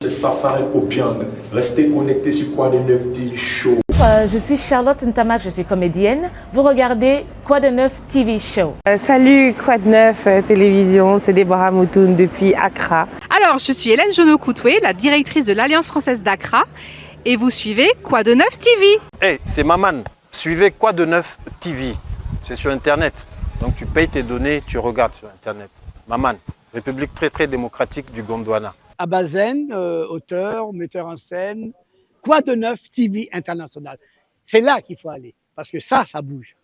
C'est Safari Obiang. Restez connectés sur Quoi de Neuf TV Show. Je suis Charlotte Ntamak, je suis comédienne. Vous regardez Quoi de Neuf TV Show. Salut Quoi de Neuf Télévision, c'est Déborah Moutoun depuis Accra. Alors, je suis Hélène Jonot-Coutoué, la directrice de l'Alliance française d'Accra. Et vous suivez Quoi de Neuf TV. Hey, c'est Maman. Suivez Quoi de Neuf TV. C'est sur Internet. Donc tu payes tes données, tu regardes sur Internet. Maman, République très démocratique du Gondwana. Abazen, auteur, metteur en scène, Quoi de Neuf TV International. C'est là qu'il faut aller, parce que ça bouge.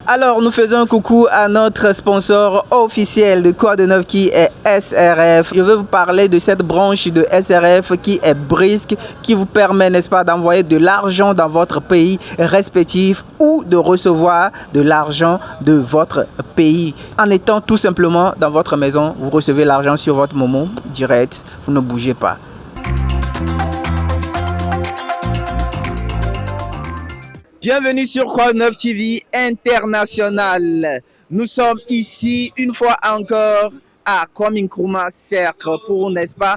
Alors, nous faisons un coucou à notre sponsor officiel de Quoi de Neuf qui est SRF. Je veux vous parler de cette branche de SRF qui est Brisque, qui vous permet, n'est-ce pas, d'envoyer de l'argent dans votre pays respectif ou de recevoir de l'argent de votre pays. En étant tout simplement dans votre maison, vous recevez l'argent sur votre Momo direct, vous ne bougez pas. Bienvenue sur Quoi de Neuf TV International. Nous sommes ici une fois encore à Kwame Nkrumah Cercle pour, n'est-ce pas,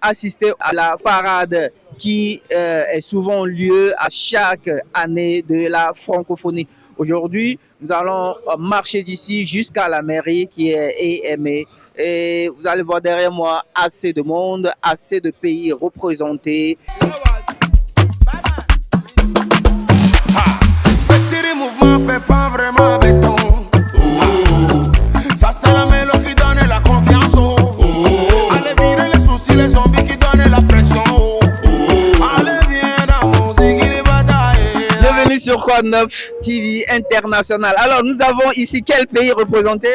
assister à la parade qui est souvent lieu à chaque année de la francophonie. Aujourd'hui, nous allons marcher d'ici jusqu'à la mairie qui est EMA. Et vous allez voir derrière moi assez de monde, assez de pays représentés. Mouvement fait pas vraiment béton. Ça c'est la mélodie qui donne la confiance. Allez virer les soucis, les zombies qui donnent la pression. Allez viens dans mon ziggy bataille. Bienvenue sur Quoi de Neuf TV International. Alors nous avons ici quel pays représenté?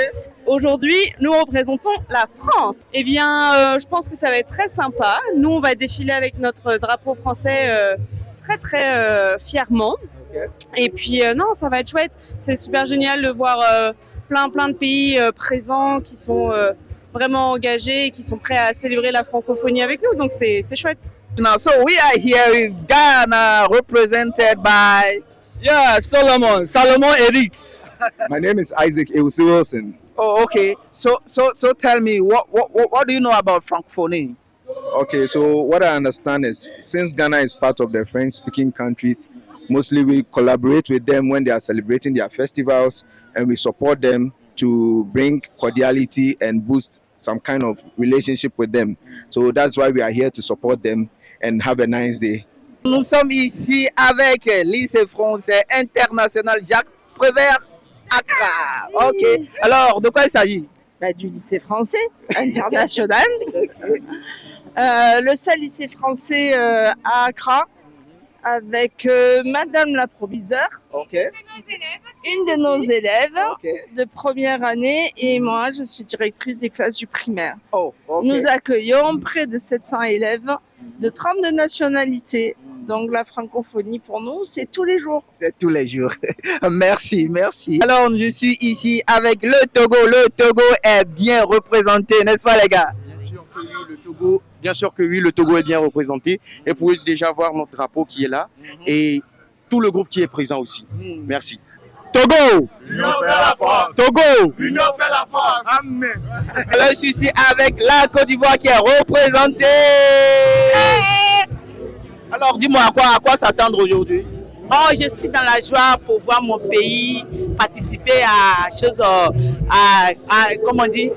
Aujourd'hui, nous représentons la France. Eh bien, je pense que ça va être très sympa. Nous, on va défiler avec notre drapeau français très fièrement. Et puis non, ça va être chouette. C'est super génial de voir plein de pays présents qui sont vraiment engagés et qui sont prêts à célébrer la francophonie avec nous. Donc c'est chouette. Now, so we are here with Ghana, represented by Solomon Eric. My name is Isaac Ewusi Wilson. Oh, okay. So tell me, what do you know about francophonie? Okay, so what I understand is since Ghana is part of the French-speaking countries, mostly we collaborate with them when they are celebrating their festivals, and we support them to bring cordiality and boost some kind of relationship with them. So that's why we are here to support them and have a nice day. Nous sommes ici avec lycée français international Jacques Prévert Accra. Ok. Alors, de quoi il s'agit? Du lycée français international. Le seul lycée français à Accra, avec Madame la proviseure, une de nos élèves de première année, et moi je suis directrice des classes du primaire. Nous accueillons près de 700 élèves de 32 nationalités. Donc la francophonie pour nous, c'est tous les jours. C'est tous les jours. Merci. Alors je suis ici avec le Togo. Le Togo est bien représenté, n'est-ce pas les gars? Bien sûr que oui, le Togo est bien représenté. Et vous pouvez déjà voir notre drapeau qui est là et tout le groupe qui est présent aussi. Merci. Togo! Union fait la force. Togo! Union fait la force. Amen. Alors, je suis ici avec la Côte d'Ivoire qui est représentée. Alors dis-moi à quoi s'attendre aujourd'hui? Oh, je suis dans la joie pour voir mon pays participer à comment on dit,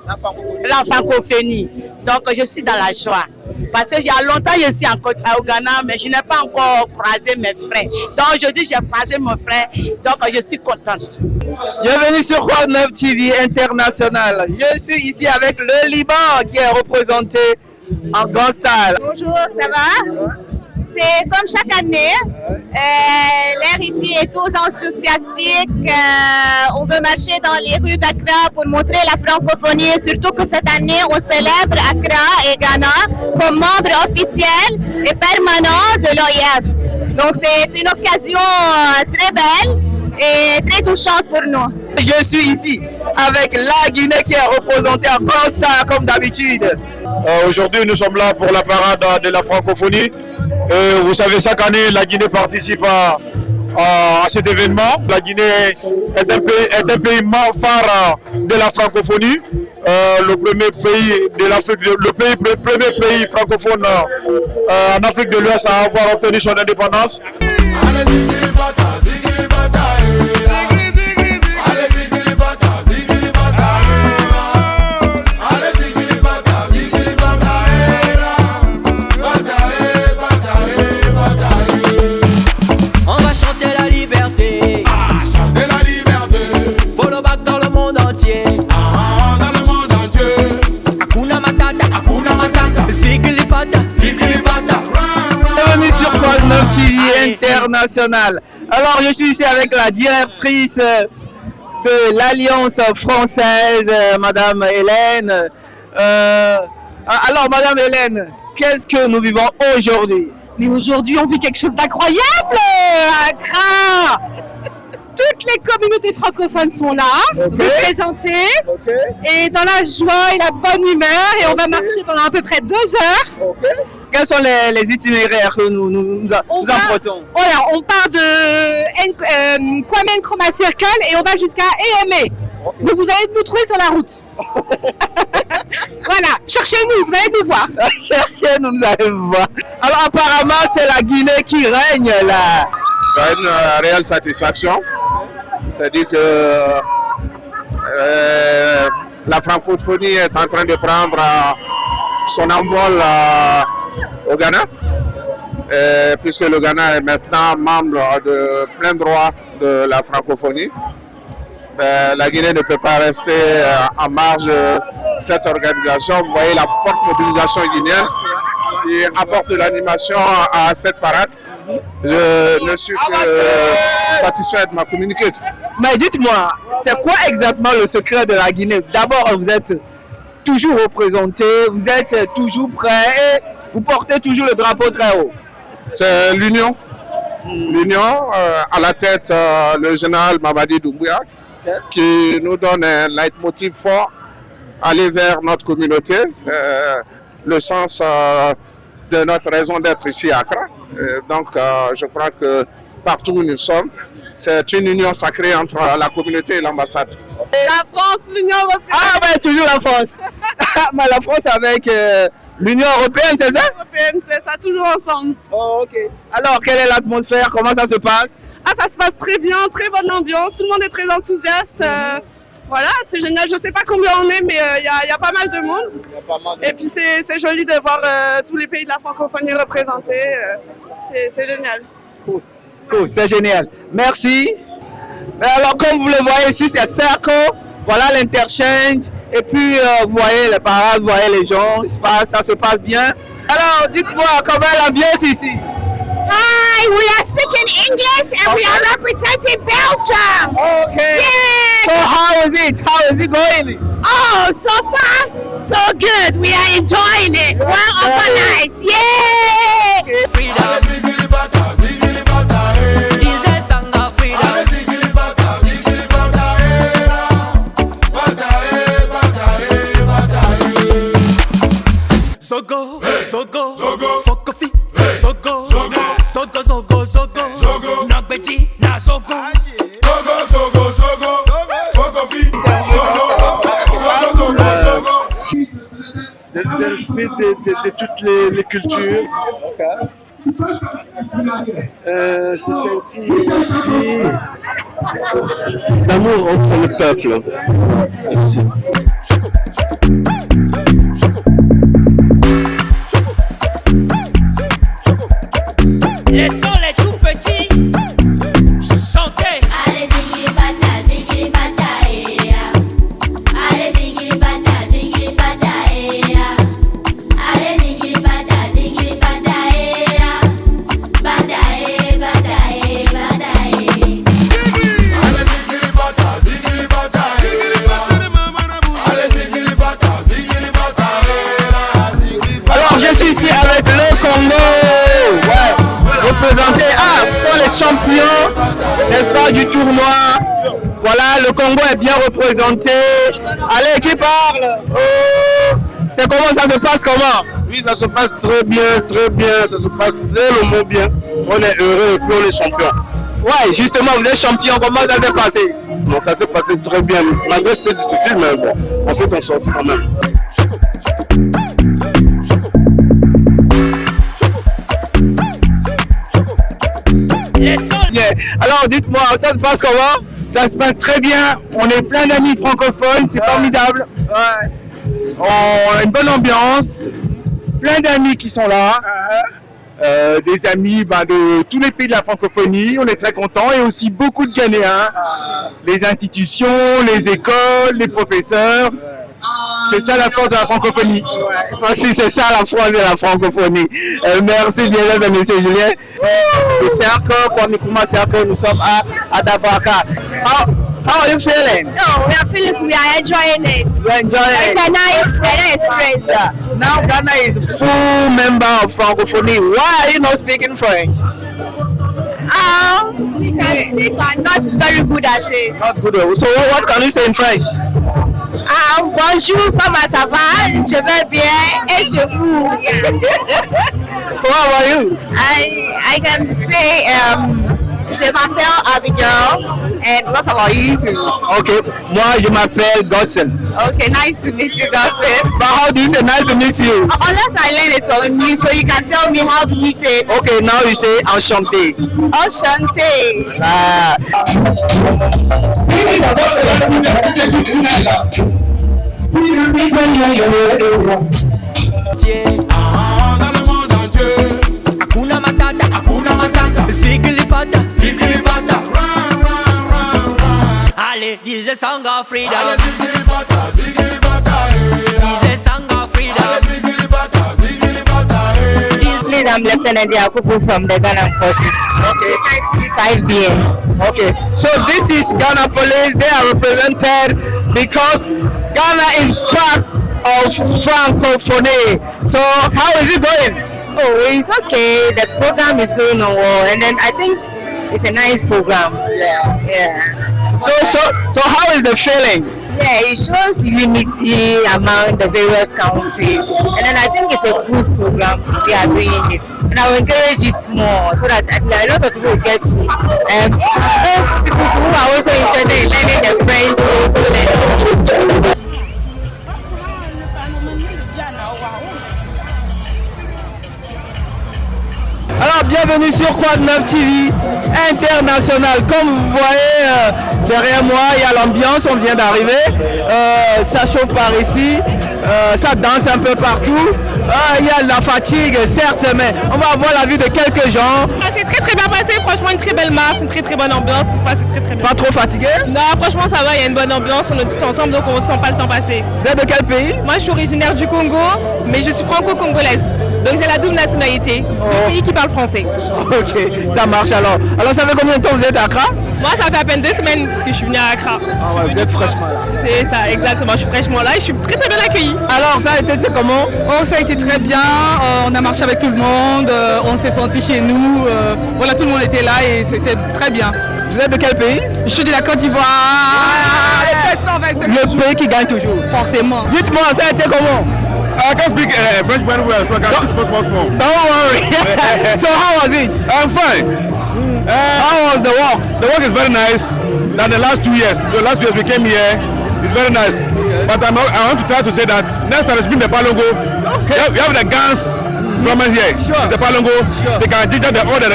la francophonie. Donc je suis dans la joie. Parce que il y a longtemps je suis au Ghana, mais je n'ai pas encore croisé mes frères. Donc aujourd'hui j'ai croisé mon frère, donc je suis contente. Bienvenue sur Quoi de Neuf TV International. Je suis ici avec le Liban qui est représenté en grand style. Bonjour, ça va? C'est comme chaque année, l'air ici est tous enthousiastique. On veut marcher dans les rues d'Accra pour montrer la francophonie, surtout que cette année on célèbre Accra et Ghana comme membres officiels et permanents de l'OIF. Donc c'est une occasion très belle et très touchante pour nous. Je suis ici avec la Guinée qui est représentée en grand star comme d'habitude. Aujourd'hui, nous sommes là pour la parade de la francophonie. Vous savez, chaque année, la Guinée participe à cet événement. La Guinée est un pays phare de la francophonie. Le premier pays de l'Afrique, premier pays francophone en Afrique de l'Ouest à avoir obtenu son indépendance. Bienvenue sur Quoi 9 TV International. Alors je suis ici avec la directrice de l'Alliance française, Madame Hélène. Alors Madame Hélène, qu'est-ce que nous vivons aujourd'hui? Mais aujourd'hui, on vit quelque chose d'incroyable à Accra. Toutes les communautés francophones sont là, représentées, et dans la joie et la bonne humeur, et on va marcher pendant à peu près 2 heures. Quels sont les itinéraires que nous empruntons? Voilà, on part de Kwame Nkrumah Circle et on va jusqu'à EMA. Donc vous allez nous trouver sur la route. Voilà, cherchez-nous, vous allez nous voir. Cherchez-nous, vous allez nous voir. Alors apparemment, c'est la Guinée qui règne là. Une réelle satisfaction. C'est-à-dire que la francophonie est en train de prendre son envol au Ghana, puisque le Ghana est maintenant membre de plein droit de la francophonie. La Guinée ne peut pas rester en marge de cette organisation. Vous voyez la forte mobilisation guinéenne qui apporte de l'animation à cette parade. Je ne suis que satisfait de ma communiqué. Mais dites-moi, c'est quoi exactement le secret de la Guinée? D'abord, vous êtes toujours représenté, vous êtes toujours prêt et vous portez toujours le drapeau très haut. C'est l'union. L'union, à la tête le général Mamadi Doumbouya, qui nous donne un leitmotiv fort, aller vers notre communauté. C'est le sens de notre raison d'être ici à Accra. Donc, je crois que partout où nous sommes, c'est une union sacrée entre la communauté et l'ambassade. La France, l'Union européenne. Ah ben toujours la France. Mais la France avec l'Union européenne, c'est ça? Européenne, c'est ça, toujours ensemble. Oh, ok. Alors, quelle est l'atmosphère? Comment ça se passe? Ah, ça se passe très bien, très bonne ambiance, tout le monde est très enthousiaste. Voilà, c'est génial. Je sais pas combien on est, mais il y a pas mal de monde. Et puis c'est joli de voir tous les pays de la francophonie représentés. C'est génial. Cool, c'est génial. Merci. Alors, comme vous le voyez ici, c'est Circle. Voilà l'interchange. Et puis, vous voyez les parades, vous voyez les gens. Ça se passe bien. Alors, dites-moi, comment est l'ambiance ici? Hi, we are speaking English and we are representing Belgium. Okay. Yeah. So how is it? How is it going? Oh, so far, so good. We are enjoying it. Well organized. Yeah. Zogo, zogo, fokofi, zogo, zogo, zogo, zogo, nagbeti, na zogo, zogo, zogo, zogo, fokofi, zogo, zogo, zogo. De respect de toutes les cultures. C'est ainsi aussi l'amour entre le peuple. Merci. Laissons les tout petits chanter. Allez, ziggy bata, allez, ziggy bata, allez, ziggy bata, Alors, je suis ici avec le Congo. Représenté, sont les champions, n'est-ce pas, du tournoi. Voilà, le Congo est bien représenté. Allez, qui parle? Oh, C'est comment, ça se passe comment? Oui, ça se passe très bien, ça se passe tellement bien. On est heureux et puis on est champion. Ouais, justement, vous êtes champion, comment ça s'est passé? Bon, ça s'est passé très bien. Malgré c'était difficile, mais bon, on s'est en sorti quand même. Yeah. Alors, dites-moi, ça se passe comment? Ça se passe très bien. On est plein d'amis francophones, c'est formidable. Ouais. On a une bonne ambiance, plein d'amis qui sont là. Des amis de tous les pays de la francophonie, on est très contents, et aussi beaucoup de Ghanéens, les institutions, les écoles, les professeurs. C'est ça la force de la francophonie. Merci, c'est ça la force de la francophonie. Merci bien, mesdames et messieurs, Julien. Le cercle, Kwame Nkrumah Cercle, nous sommes à Dabraka. How are you feeling? No, we are feeling good. We are enjoying it. You're enjoying it. It's a nice experience. Yeah. Now Ghana is a full member of francophonie. Why are you not speaking French? We can speak, but not very good at it. Not good. So what can you say in French? Bonjour, comment ça va? Je vais bien et je vous. What about you? I can say je m'appelle Abigail, and what about you? Okay, moi je m'appelle Godson. Okay, nice to meet you, Godson. But how do you say nice to meet you? Unless I learn it from you, so you can tell me how do we say it. Okay, now you say enchanté. Enchanté. Ah. Dans le monde entier. Hakuna Matata, Hakuna Matata. Ziggly-Pata, Ziggly-Pata. Run, run, run, run. allez, this is a song of freedom. Allez, Ziggly-Pata, Ziggly-Pata, This is a song of freedom. Allez, Ziggly-Pata, Ziggly-Pata, Please, I'm Lieutenant Yakubu from the Ghana Forces. Okay. 5BN. Okay, so this is Ghana Police. They are represented because Ghana is part of francophonie. So how is it going? Oh, it's okay. The program is going on well, and then I think it's a nice program. Yeah. So how is the feeling? Yeah, it shows unity among the various countries, and then I think it's a good program they are doing this, and I will encourage it more so that a lot of people get to those people who are also interested in learning the French will also learn. Alors bienvenue sur Quad 9 TV International. Comme vous voyez derrière moi, il y a l'ambiance, on vient d'arriver. Ça chauffe par ici, ça danse un peu partout. Il y a la fatigue, certes, mais on va avoir la vie de quelques gens. C'est très bien passé, franchement une très belle marche, une très bonne ambiance, tout se passe très bien. Pas trop fatigué? Non, franchement ça va, il y a une bonne ambiance, on est tous ensemble donc on ne sent pas le temps passer. Vous êtes de quel pays? Moi je suis originaire du Congo, mais je suis franco-congolaise. Donc j'ai la double nationalité, le pays qui parle français. Ok, ça marche alors. Alors ça fait combien de temps vous êtes à Accra? Moi ça fait à peine 2 semaines que je suis venue à Accra. Ah ouais, vous êtes fraîchement là. C'est ça, exactement, je suis fraîchement là et je suis très bien accueillie. Alors ça a été comment? Oh, ça a été très bien, on a marché avec tout le monde, on s'est senti chez nous, voilà, tout le monde était là et c'était très bien. Vous êtes de quel pays? Je suis de la Côte d'Ivoire. Le pays qui gagne toujours. Forcément. Dites-moi, ça a été comment? I can speak French very well, so I can speak small. Don't worry. So how was it? I'm fine. How was the work? The work is very nice. Than the last 2 years. The last 2 years we came here. It's very nice. But I want to try to say that next time it's been the Palongo. Okay. You have the guns drummers here. Sure. It's a Palongo. Sure. They can ginger all the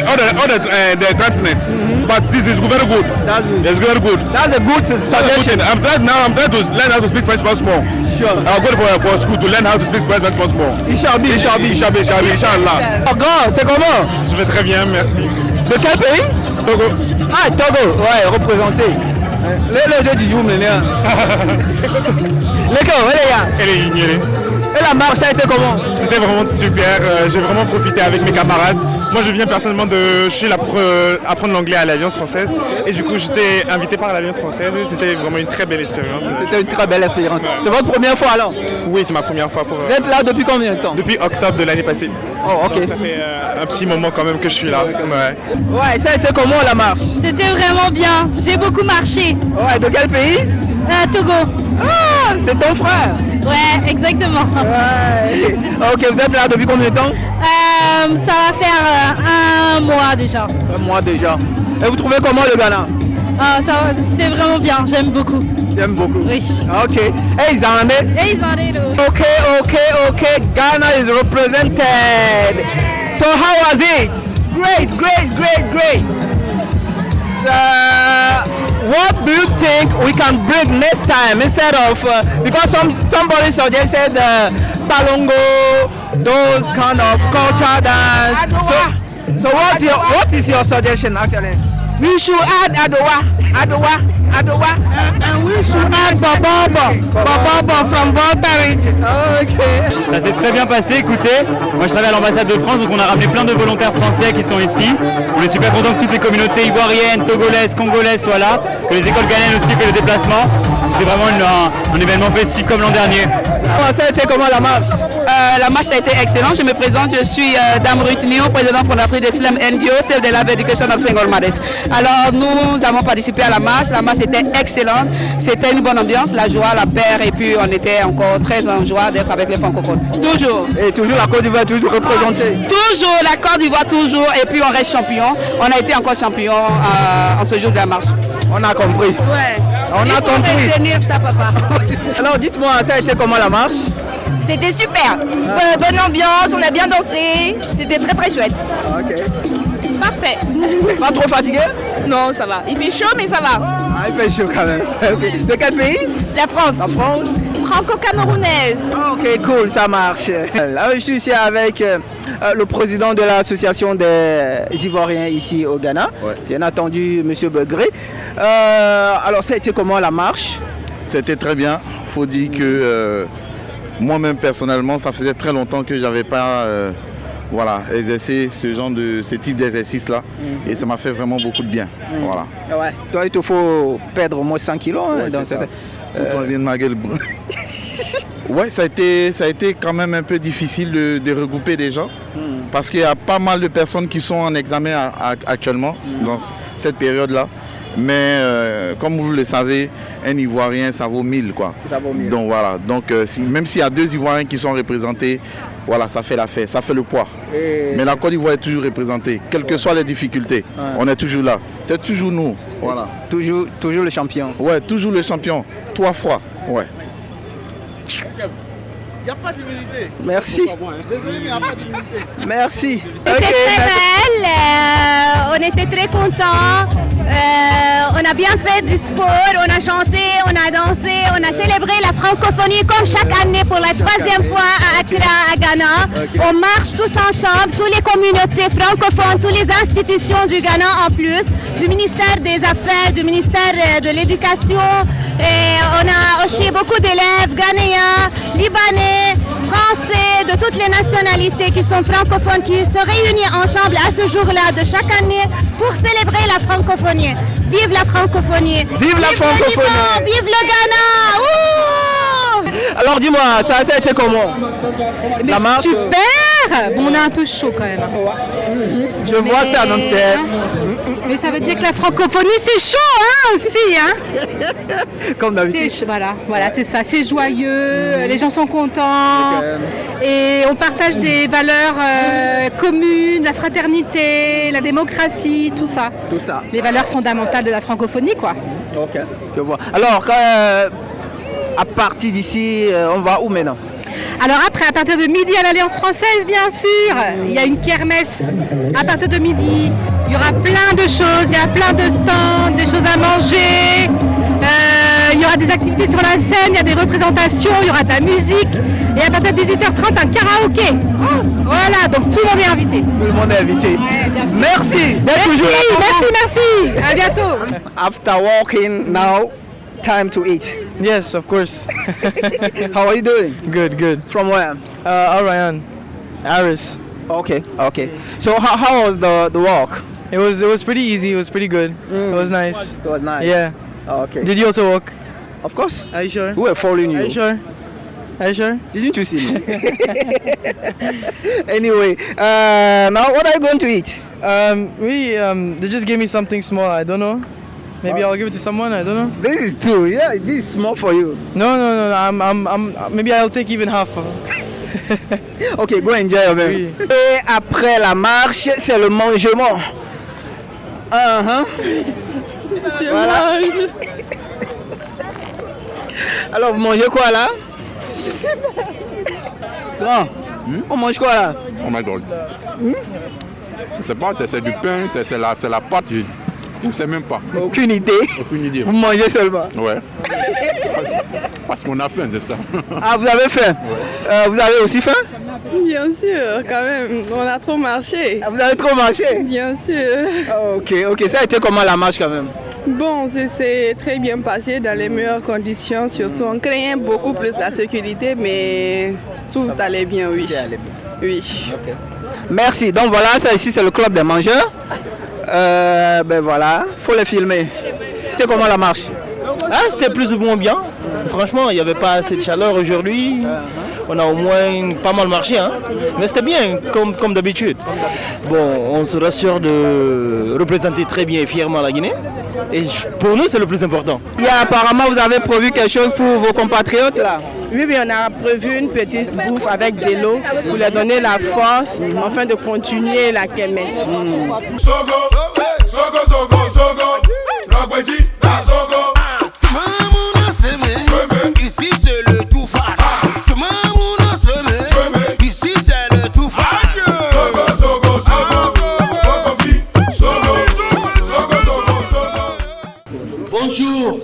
treatments. But this is very good. That's good. It's very good. That's a good suggestion. I'm trying to learn how to speak French once more. Sure. I'll go for school to learn how to speak French once more. Inch'Allah. Grand, c'est comment? Je vais très bien, merci. De quel pays? Togo. Ah, Togo, ouais, représenté. Le jeu du jour, les gars. Et la marche, ça a été comment? C'était vraiment super, j'ai vraiment profité avec mes camarades. Moi je viens personnellement je suis là pour apprendre l'anglais à l'Alliance française et du coup j'étais invité par l'Alliance française et c'était vraiment une très belle expérience. C'était une très belle expérience. Ouais. C'est votre première fois alors? Oui, c'est ma première fois. Vous êtes là depuis combien de temps? Depuis octobre de l'année passée. Oh, ok. Donc, ça fait un petit moment quand même que je suis là. Ouais, ça a été comment la marche? C'était vraiment bien, j'ai beaucoup marché. Ouais, de quel pays? Togo. Ah, c'est ton frère? Ouais, exactement. Ouais. Ok, vous êtes là depuis combien de temps? Ça va faire un mois déjà. Un mois déjà. Et vous trouvez comment le Ghana? C'est vraiment bien, j'aime beaucoup. J'aime beaucoup. Oui. Ok. Hey, Zane. Hey, Zane. Okay. Ghana is represented. So how was it? Great. What do you think we can bring next time instead of because somebody suggested Palongo, those kind of culture dance. So what is your suggestion actually? We should add Adowa, and we should add Bobobo from Volbarage. Okay. Ça s'est très bien passé, écoutez, moi je travaille à l'ambassade de France, donc on a ramené plein de volontaires français qui sont ici. On est super contents que toutes les communautés ivoiriennes, togolaises, congolaises soient là, que les écoles ghanéennes aussi fait le déplacement. C'est vraiment un événement festif comme l'an dernier. Ça a été comment la marche? La marche a été excellente. Je me présente, je suis Dame Ruth Nio, présidente fondatrice de Slam NGO, Save the Life Education of Senghor Mares. Alors nous avons participé à la marche était excellente, c'était une bonne ambiance, la joie, la paix et puis on était encore très en joie d'être avec les francophones. Toujours. Et toujours la Côte d'Ivoire toujours représentée. Toujours la Côte d'Ivoire toujours et puis on reste champion. On a été encore champion en ce jour de la marche. On a compris. Ouais. On a compris. Retenir ça, papa. Alors dites-moi, ça a été comment la marche? C'était super. Bonne ambiance, on a bien dansé. C'était très chouette. Ok. Parfait. Pas trop fatigué? Non, ça va. Il fait chaud, mais ça va. Ah, il fait chaud quand même. Okay. De quel pays? La France. La France? Franco-camerounaise. Ok, cool, ça marche. Là, je suis ici avec le président de l'association des Ivoiriens ici au Ghana. Ouais. Bien entendu, M. Begré. Alors, ça a été comment la marche? C'était très bien. Il faut dire que moi-même, personnellement, ça faisait très longtemps que je n'avais pas exercé ce type d'exercice-là. Et ça m'a fait vraiment beaucoup de bien. Voilà. Ouais. Toi, il te faut perdre au moins 100 kilos. Ouais, dans cette... vient de ma gueule. Ouais, ça a été quand même un peu difficile de regrouper des gens. Parce qu'il y a pas mal de personnes qui sont en examen actuellement dans cette période-là. Mais comme vous le savez, un Ivoirien, ça vaut 1000 quoi. Ça vaut 1000. Donc voilà. Donc même s'il y a 2 Ivoiriens qui sont représentés, voilà, ça fait l'affaire, ça fait le poids. Mais la Côte d'Ivoire est toujours représentée, quelles que soient les difficultés. Ouais. On est toujours là. C'est toujours nous. Voilà. Toujours le champion. Ouais, toujours le champion. 3 fois. Ouais. Il n'y a pas d'humilité. Merci. Désolé, mais il n'y a pas d'humilité. Merci. C'était très belle. On était très contents. On a bien fait du sport. On a chanté, on a dansé, on a célébré la francophonie comme chaque année pour la 3e fois à Accra, à Ghana. Okay. On marche tous ensemble, toutes les communautés francophones, toutes les institutions du Ghana en plus, du ministère des Affaires, du ministère de l'Éducation. Et on a aussi beaucoup d'élèves ghanéens, libanais, français, de toutes les nationalités qui sont francophones, qui se réunissent ensemble à ce jour-là de chaque année pour célébrer la francophonie. Vive la francophonie! Vive la francophonie! Vive le Ghana! Ouh! Alors dis-moi, ça a été comment? La marche? Super! Bon, on a un peu chaud quand même. Je vois ça dans notre tête. Mais ça veut dire que la francophonie c'est chaud hein, aussi hein. Comme d'habitude. Voilà, c'est ça, c'est joyeux, les gens sont contents et on partage des valeurs communes, la fraternité, la démocratie, tout ça. Tout ça. Les valeurs fondamentales de la francophonie quoi. Ok, je vois. Alors à partir d'ici, on va où maintenant? Alors après, à partir de midi à l'Alliance française, bien sûr, il y a une kermesse à partir de midi. Il y aura plein de choses, il y a plein de stands, des choses à manger. Il y aura des activités sur la scène, il y a des représentations, il y aura de la musique. Et à partir de 18h30, un karaoké. Voilà, donc tout le monde est invité. Tout le monde est invité. Ouais, merci. Merci. À bientôt. After walking now, time to eat. Yes, of course. How are you doing? Good. From where? Al Rayyan, Aris. Okay. So how was the walk? It was pretty easy. It was pretty good. It was nice. It was nice. Yeah. Okay. Did you also walk? Of course. Are you sure? We were following you. Are you sure? Didn't you see me? Anyway, now what are you going to eat? They just gave me something small. I don't know. Maybe I'll give it to someone. I don't know. This is two. Yeah, this is more for you. No. Maybe I'll take even half. Ok, go enjoy your baby. Et après la marche, c'est le mangement. Je mange. Alors, vous mangez quoi là? Je sais pas. Grand, on mange quoi là? Oh my God. Je sais pas, c'est du pain, c'est la pâte. Je ne sais même pas. Aucune idée? Aucune idée. Vous mangez seulement? Ouais. Parce qu'on a faim, c'est ça. Ah, vous avez faim? Ouais. Vous avez aussi faim? Bien sûr, quand même. On a trop marché. Vous avez trop marché? Bien sûr. Ok. Ça a été comment la marche quand même? Bon, c'est très bien passé dans les meilleures conditions. Surtout, on craignait beaucoup plus la sécurité, mais tout allait bien, oui. Oui. Okay. Merci. Donc voilà, ça ici c'est le club des mangeurs. Ben voilà, faut les filmer. C'était comment la marche? C'était plus ou moins bien. Franchement, il n'y avait pas assez de chaleur aujourd'hui. On a au moins pas mal marché, hein. Mais c'était bien, comme d'habitude. Bon, on se rassure de représenter très bien et fièrement la Guinée. Et pour nous, c'est le plus important. Apparemment, vous avez prévu quelque chose pour vos compatriotes là? Oui, on a prévu une petite bouffe avec de l'eau pour leur donner la force afin de continuer la kermesse. Ici c'est le tout fat. Ici c'est le tout fat. Bonjour,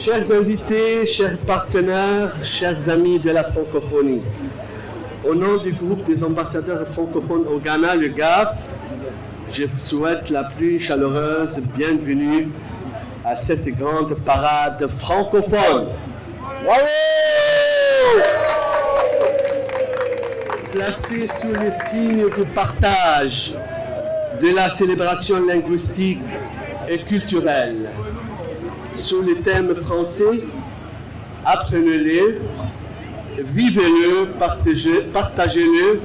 chers invités, chers partenaires, chers amis de la francophonie. Au nom du groupe des ambassadeurs francophones au Ghana, le GAF, je vous souhaite la plus chaleureuse bienvenue à cette grande parade francophone. Bravo! Placée sous le signe du partage, de la célébration linguistique et culturelle, sous le thème français, apprenez-le, vivez-le, partagez-le.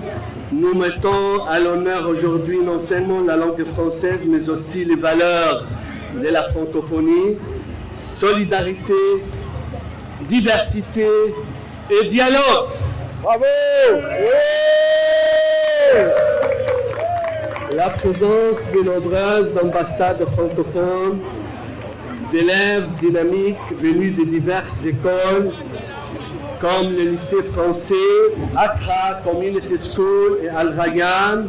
Nous mettons à l'honneur aujourd'hui non seulement la langue française, mais aussi les valeurs de la francophonie, solidarité, diversité et dialogue. Bravo! La présence de nombreuses ambassades francophones, d'élèves dynamiques venus de diverses écoles, comme le lycée français, Accra Community School et Al Rayyan,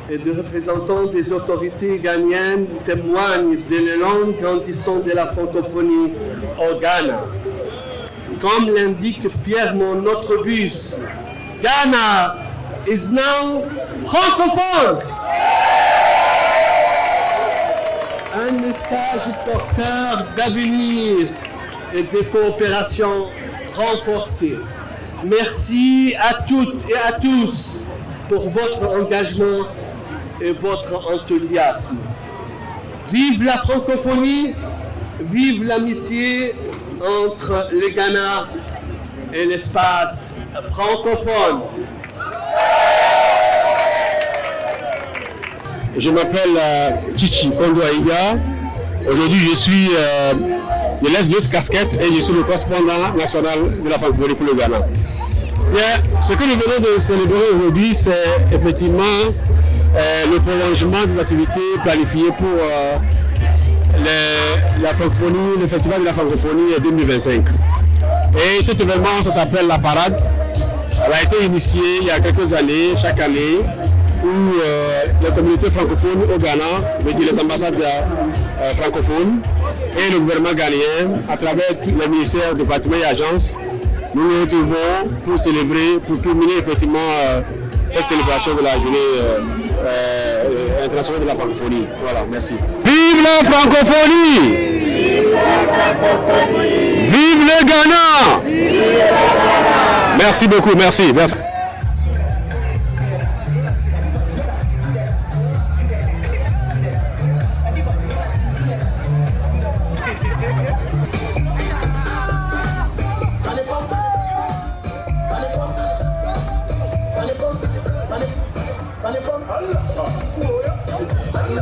et de représentants des autorités ghanéennes témoignent de l'élan grandissant de la francophonie au Ghana. Comme l'indique fièrement notre bus, Ghana is now francophone. Un message porteur d'avenir et de coopération renforcée. Merci à toutes et à tous pour votre engagement et votre enthousiasme. Vive la francophonie, vive l'amitié entre le Ghana et l'espace francophone. Je m'appelle Chichi Kondo-Aïga. Aujourd'hui, je laisse l'autre casquette et je suis le correspondant national de la francophonie pour le Ghana. Bien, ce que nous venons de célébrer aujourd'hui, c'est effectivement le prolongement des activités planifiées pour la francophonie, le festival de la francophonie 2025. Et cet événement, ça s'appelle la parade. Elle a été initiée il y a quelques années, chaque année, où la communauté francophone au Ghana, mais les ambassades francophones et le gouvernement ghanéen, à travers tous les ministères, départements et agences, nous nous retrouvons pour célébrer, pour culminer effectivement cette célébration de la journée internationale de la francophonie. Voilà, merci. Vive la francophonie! Vive le Ghana! Merci beaucoup, merci. Allez,